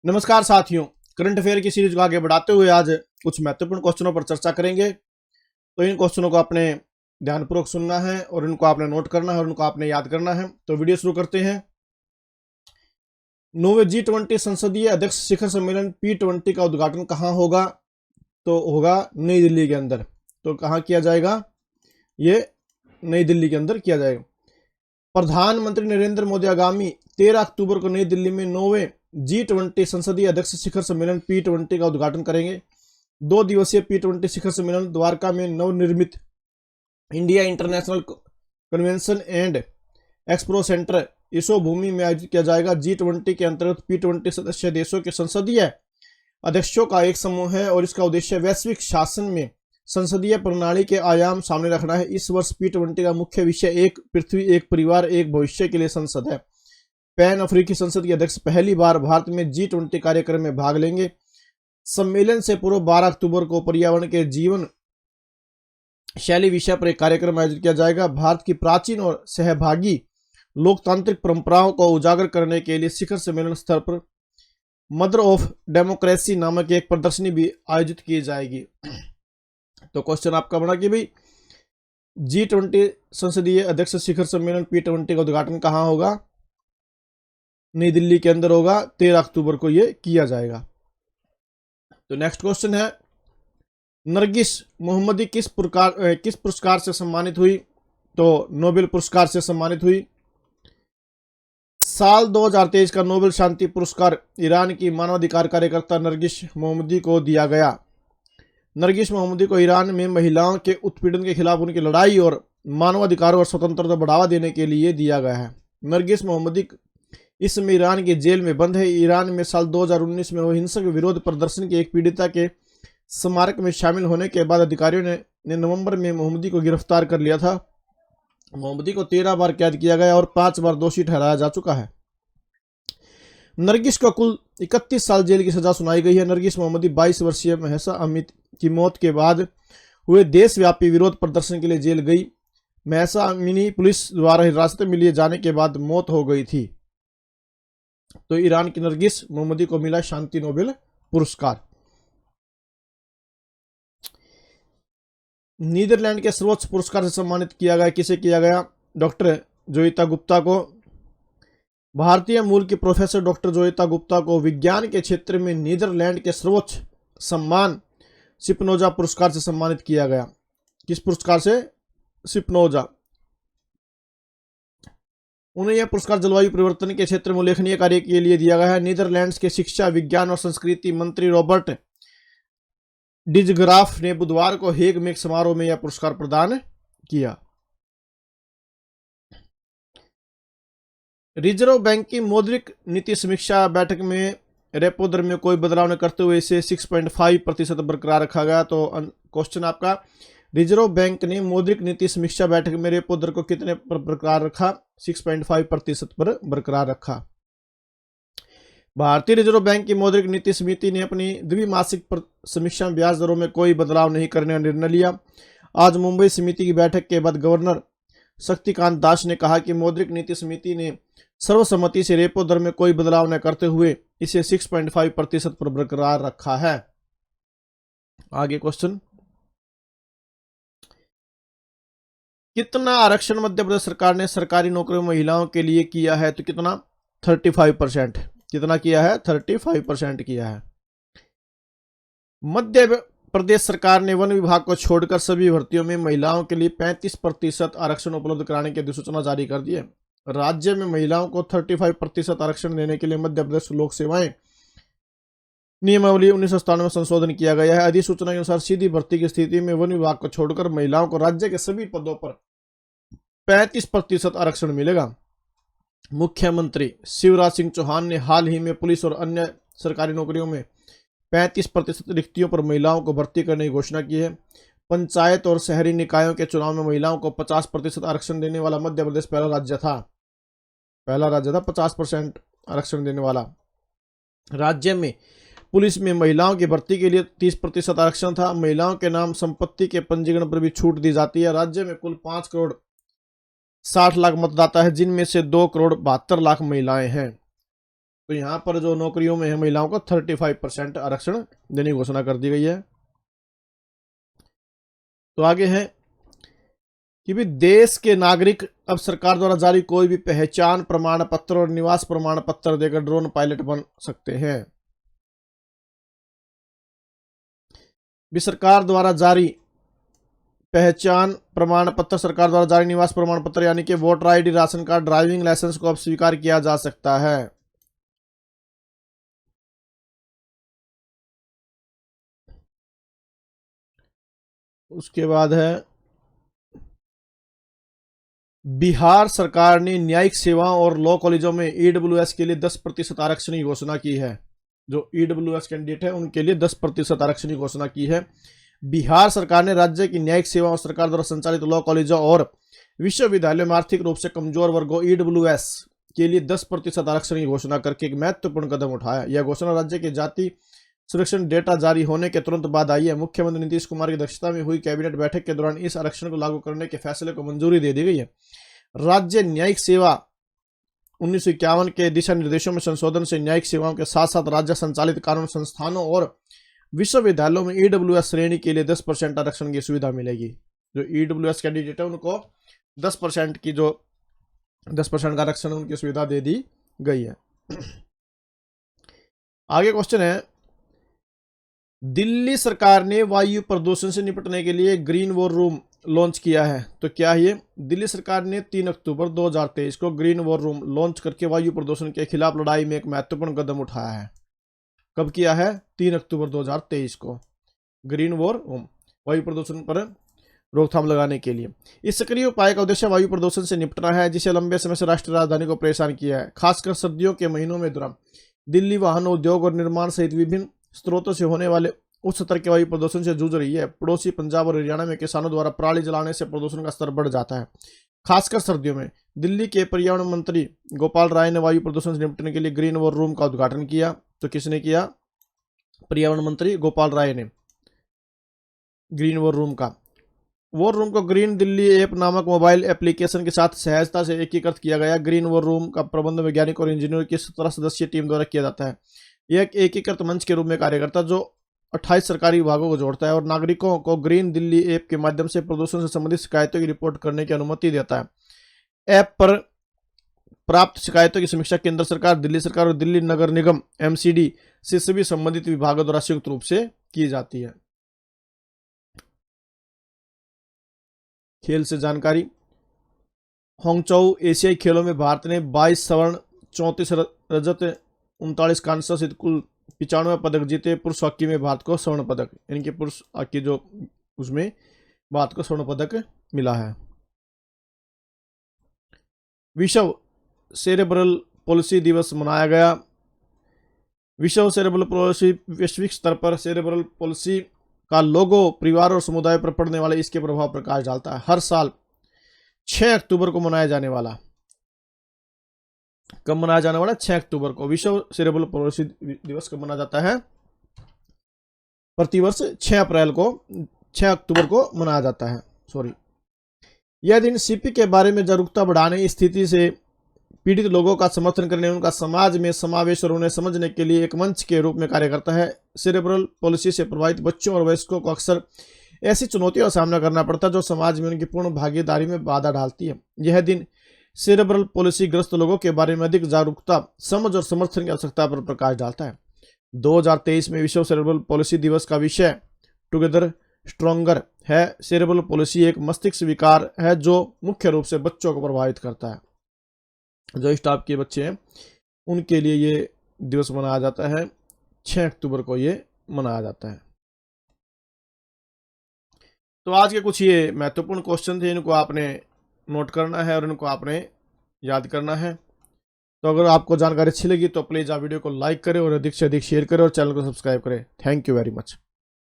नमस्कार साथियों, current affair की सीरीज को आगे बढ़ाते हुए आज कुछ महत्वपूर्ण क्वेश्चनों पर चर्चा करेंगे। तो इन क्वेश्चनों को आपने ध्यानपूर्वक सुनना है और इनको आपने नोट करना है और इनको आपने याद करना है। तो वीडियो शुरू करते हैं। नौवें G20 संसदीय अध्यक्ष शिखर सम्मेलन P20 का उद्घाटन कहाँ होगा? तो होगा नई दिल्ली के अंदर। तो कहाँ किया जाएगा? ये नई दिल्ली के अंदर किया जाएगा। प्रधानमंत्री नरेंद्र मोदी आगामी 13 अक्टूबर को नई दिल्ली में 9वें G20 संसदीय अध्यक्ष शिखर सम्मेलन P20 का उद्घाटन करेंगे। 2 दिवसीय P20 शिखर सम्मेलन द्वारका में नवनिर्मित India International Convention and Expo Centre Yashobhoomi में आयोजित किया जाएगा। G20 के अंतर्गत P20 सदस्य देशों के संसदीय अध्यक्षों का एक समूह है और इसका उद्देश्य वैश्विक शासन में संसदीय प्रणाली के आयाम सामने रखना है। इस वर्ष P20 का मुख्य विषय एक पृथ्वी, एक परिवार, एक भविष्य के लिए संसद है। पैन अफ्रीकी संसद के अध्यक्ष पहली बार भारत में G20 कार्यक्रम में भाग लेंगे। सम्मेलन से पूर्व 12 अक्टूबर को पर्यावरण के जीवन शैली विषय पर एक कार्यक्रम आयोजित किया जाएगा। भारत की प्राचीन और सहभागी लोकतांत्रिक परंपराओं को उजागर करने के लिए शिखर सम्मेलन स्तर पर मदर ऑफ डेमोक्रेसी नामक एक प्रदर्शनी भी आयोजित की जाएगी। तो क्वेश्चन आपका बना कि भाई G20 संसदीय अध्यक्ष शिखर सम्मेलन P20 का उद्घाटन कहाँ होगा? नई दिल्ली के अंदर होगा। 13 अक्टूबर को यह किया जाएगा। तो नेक्स्ट क्वेश्चन है, नरगिस मोहम्मदी किस पुरस्कार से सम्मानित हुई? तो नोबेल पुरस्कार से सम्मानित हुई। साल 2023 का नोबेल शांति पुरस्कार ईरान की मानवाधिकार कार्यकर्ता नरगिस मोहम्मदी को दिया गया। नरगिस मोहम्मदी को ईरान में महिलाओं के उत्पीड़न के खिलाफ उनकी लड़ाई और मानवाधिकारों और स्वतंत्रता बढ़ावा देने के लिए दिया गया है। नरगिस मोहम्मदी इस समय ईरान की जेल में बंद है। ईरान में साल 2019 में हिंसक विरोध प्रदर्शन की एक पीड़िता के स्मारक में शामिल होने के बाद अधिकारियों ने नवंबर में मोहम्मदी को गिरफ्तार कर लिया था। मोहम्मदी को 13 बार कैद किया गया और 5 बार दोषी ठहराया जा चुका है। नरगिस को कुल 31 साल जेल की सजा सुनाई गई है। नरगिस मोहम्मदी 22 वर्षीय महसा अमित की मौत के बाद हुए देशव्यापी विरोध प्रदर्शन के लिए जेल गई। महसा अमीनी पुलिस द्वारा हिरासत में लिए जाने के बाद मौत हो गई थी। तो ईरान की नरगिस मोहम्मदी को मिला शांति नोबेल पुरस्कार। नीदरलैंड के सर्वोच्च पुरस्कार से सम्मानित किया गया। किसे किया गया? डॉक्टर जोयिता गुप्ता को। भारतीय मूल की प्रोफेसर डॉक्टर जोयिता गुप्ता को विज्ञान के क्षेत्र में नीदरलैंड के सर्वोच्च सम्मान स्पिनोजा पुरस्कार से सम्मानित किया गया। किस पुरस्कार से? स्पिनोजा। उन्हें यह पुरस्कार जलवायु परिवर्तन के क्षेत्र में उल्लेखनीय कार्य के लिए दिया गया है। नीदरलैंड्स के शिक्षा, विज्ञान और संस्कृति मंत्री रॉबर्ट डिजग्राफ ने बुधवार को हेग में एक समारोह में यह पुरस्कार प्रदान किया। रिजर्व बैंक की मौद्रिक नीति समीक्षा बैठक में रेपो दर में कोई बदलाव न करते हुए इसे 6.5% बरकरार रखा गया। तो क्वेश्चन आपका, रिजर्व बैंक ने मौद्रिक नीति समीक्षा बैठक में रेपो दर को कितने पर बरकरार रखा? 6.5% पर बरकरार रखा। भारतीय रिजर्व बैंक की मौद्रिक नीति समिति ने अपनी द्विमासिक समीक्षा में ब्याज दरों में कोई बदलाव नहीं करने का निर्णय लिया। आज मुंबई समिति की बैठक के बाद गवर्नर शक्तिकांत दास ने कहा कि मौद्रिक नीति समिति ने सर्वसम्मति से रेपो दर में कोई बदलाव न करते हुए इसे 6.5% पर बरकरार रखा है। आगे क्वेश्चन, कितना आरक्षण मध्य प्रदेश सरकार ने सरकारी नौकरियों में महिलाओं के लिए किया है? तो कितना? 35%। कितना किया है? 35% किया है। मध्य प्रदेश सरकार ने वन विभाग को छोड़कर सभी भर्तियों में महिलाओं के लिए 35% आरक्षण उपलब्ध कराने की अधिसूचना जारी कर दी है। राज्य में महिलाओं को 35% आरक्षण देने के लिए मध्य प्रदेश लोक सेवाएं नियमावली 1997 में संशोधन किया गया है। अधिसूचना के अनुसार सीधी भर्ती की स्थिति में वन विभाग को छोड़कर महिलाओं को राज्य के सभी पदों पर 35% आरक्षण मिलेगा। मुख्यमंत्री शिवराज सिंह चौहान ने हाल ही में पुलिस और अन्य सरकारी नौकरियों में 35% रिक्तियों पर महिलाओं को भर्ती करने की घोषणा की है। पंचायत और शहरी निकायों के चुनाव में महिलाओं को 50% आरक्षण देने वाला मध्य प्रदेश पहला राज्य था। 50% आरक्षण देने वाला। राज्य में पुलिस में महिलाओं की भर्ती के लिए 30% आरक्षण था। महिलाओं के नाम संपत्ति के पंजीकरण पर भी छूट दी जाती है। राज्य में कुल 5 करोड़ 60 लाख मतदाता है, जिनमें से 2 करोड़ 72 लाख महिलाएं हैं। तो यहाँ पर जो नौकरियों में है महिलाओं को 35% आरक्षण देने की घोषणा कर दी गई है। तो आगे है कि भी देश के नागरिक अब सरकार द्वारा जारी कोई भी पहचान प्रमाण पत्र और निवास प्रमाण पत्र देकर ड्रोन पायलट बन सकते हैं। भी सरकार द्वारा जारी पहचान प्रमाण पत्र, सरकार द्वारा जारी निवास प्रमाण पत्र यानी कि voter ID, ration card, driving licence को अब स्वीकार किया जा सकता है। उसके बाद है बिहार सरकार ने न्यायिक सेवाओं और लॉ कॉलेजों में ईडब्ल्यूएस के लिए 10% आरक्षण की घोषणा की है। जो ईडब्ल्यूएस कैंडिडेट है उनके लिए 10% आरक्षण की घोषणा की है। बिहार सरकार ने राज्य की न्यायिक सेवाओं, सरकार द्वारा संचालित लॉ कॉलेजों और विश्वविद्यालयों में आर्थिक रूप से कमजोर वर्गों ईडब्ल्यूएस के लिए 10% आरक्षण की घोषणा करके एक महत्वपूर्ण कदम उठाया। यह घोषणा राज्य के जाति सुरक्षण डेटा जारी होने के तुरंत बाद आई है। मुख्यमंत्री नीतीश कुमार की अध्यक्षता में हुई कैबिनेट बैठक के दौरान इस आरक्षण को लागू करने के फैसले को मंजूरी दे दी गई है। राज्य न्यायिक सेवा 1951 के दिशा निर्देशों में संशोधन से न्यायिक सेवाओं के साथ साथ राज्य संचालित कानून संस्थानों और विश्वविद्यालयों में ईडब्ल्यूएस श्रेणी के लिए 10% आरक्षण की सुविधा मिलेगी। जो ईडब्ल्यूएस कैंडिडेट है उनको 10% का आरक्षण उनकी सुविधा दे दी गई है। आगे क्वेश्चन है, दिल्ली सरकार ने वायु प्रदूषण से निपटने के लिए ग्रीन वॉर रूम लॉन्च किया है। तो क्या है ये? दिल्ली सरकार ने 3 अक्टूबर 2023 को ग्रीन वॉर रूम लॉन्च करके वायु प्रदूषण के खिलाफ लड़ाई में एक महत्वपूर्ण कदम उठाया है। कब किया है? 3 अक्टूबर 2023 को ग्रीन वॉर रूम, वायु प्रदूषण पर रोकथाम लगाने के लिए। इस सक्रिय उपाय का उद्देश्य वायु प्रदूषण से निपटना है, जिसे लंबे समय से राष्ट्रीय राजधानी को परेशान किया है। खासकर सर्दियों के महीनों में दौरान दिल्ली वाहन उद्योग और निर्माण सहित विभिन्न स्रोतों से होने वाले उच्च स्तर के वायु प्रदूषण से जूझ रही है। पड़ोसी पंजाब और हरियाणा में किसानों द्वारा पराली जलाने से प्रदूषण का स्तर बढ़ जाता है, खासकर सर्दियों में। दिल्ली के पर्यावरण मंत्री गोपाल राय ने वायु प्रदूषण से निपटने के लिए ग्रीन वॉर रूम का उद्घाटन किया। तो किसने किया? पर्यावरण मंत्री गोपाल राय ने ग्रीन वॉर रूम को ग्रीन दिल्ली ऐप नामक मोबाइल एप्लीकेशन के साथ सहजता से एकीकृत किया गया। ग्रीन वॉर रूम का प्रबंध वैज्ञानिक और इंजीनियर की 17 सदस्यीय टीम द्वारा किया जाता है। यह एक एकीकृत मंच के रूप में कार्य करता है जो 28 सरकारी विभागों को जोड़ता है और नागरिकों को ग्रीन दिल्ली ऐप के माध्यम से प्रदूषण से संबंधित शिकायतों की रिपोर्ट करने की अनुमति देता है। ऐप पर प्राप्त शिकायतों की समीक्षा केंद्र सरकार, दिल्ली सरकार और दिल्ली नगर निगम MCD से सभी संबंधित विभागों द्वारा संयुक्त रूप से की जाती है। खेल से जानकारी। होंगचोउ एशियाई खेलों में भारत ने 22 स्वर्ण, 34 रजत, 39 कांस्य सहित कुल 95 पदक जीते। पुरुष हॉकी में भारत को स्वर्ण पदक, यानी कि पुरुष हॉकी जो उसमें भारत को स्वर्ण पदक मिला है। विश्व सेरेब्रल पॉलिसी दिवस मनाया गया। विश्व सेरेब्रल पॉलिसी, वैश्विक स्तर पर सेरेब्रल पॉलिसी का लोगो परिवार और समुदाय पर पड़ने वाले इसके प्रभाव प्रकाश डालता है। हर साल 6 अक्टूबर को मनाया जाने वाला, कब मनाया जाने वाला? 6 अक्टूबर को विश्व सेरेब्रल पॉलिसी दिवस कब मनाया जाता है? प्रतिवर्ष 6 अक्टूबर को मनाया जाता है। यह दिन CP के बारे में जागरूकता बढ़ाने, स्थिति से पीड़ित लोगों का समर्थन करने, उनका समाज में समावेश और उन्हें समझने के लिए एक मंच के रूप में कार्य करता है। सेरेब्रल पॉलिसी से प्रभावित बच्चों और वयस्कों को अक्सर ऐसी चुनौतियों का सामना करना पड़ता है जो समाज में उनकी पूर्ण भागीदारी में बाधा डालती है। यह दिन सेरेब्रल पॉलिसी ग्रस्त लोगों के बारे में अधिक जागरूकता, समझ और समर्थन की आवश्यकता पर प्रकाश डालता है। 2023 में विश्व सेरेब्रल पॉलिसी दिवस का विषय टुगेदर स्ट्रॉन्गर है। सेरेब्रल पॉलिसी एक मस्तिष्क विकार है जो मुख्य रूप से बच्चों को प्रभावित करता है। जो इस टाइप के बच्चे हैं उनके लिए ये दिवस मनाया जाता है। 6 अक्टूबर को ये मनाया जाता है। तो आज के कुछ ये महत्वपूर्ण क्वेश्चन थे, इनको आपने नोट करना है और इनको आपने याद करना है। तो अगर आपको जानकारी अच्छी लगी तो प्लीज़ आप वीडियो को लाइक करें और अधिक से अधिक शेयर करें और चैनल को सब्सक्राइब करें। Thank you very much.